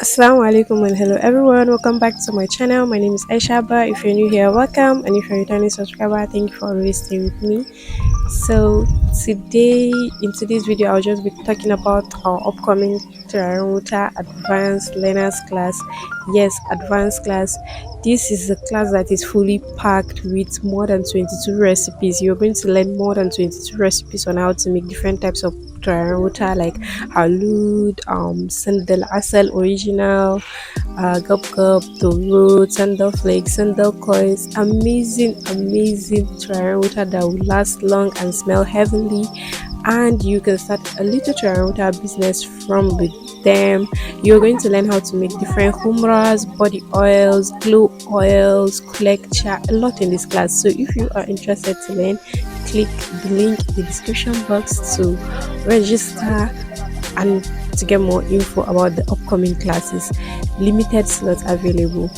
Assalamu alaikum and hello everyone. Welcome back to my channel. My name is Aishaba. If you're new here, welcome, and if you're a returning subscriber, thank you for always staying with me. So today, in today's video, I'll just be talking about our upcoming Turarenwuta Advanced Learners class. Yes, advanced class. This is a class that is fully packed with more than 22 recipes. You're going to learn more than 22 recipes on how to make different types of Turarenwuta like Halut, Sandal Asal original, gabgab, Dorot, Sandal flakes, Sandal coilS. Amazing Turarenwuta that will last long and smell heavenly. And you can start a little Turarenwuta business from with them. You're going to learn how to make different khumras, body oils, glow oils, lecture, a lot in this class. So if you are interested to learn, click the link in the description box to register and to get more info about the upcoming classes. Limited slots available.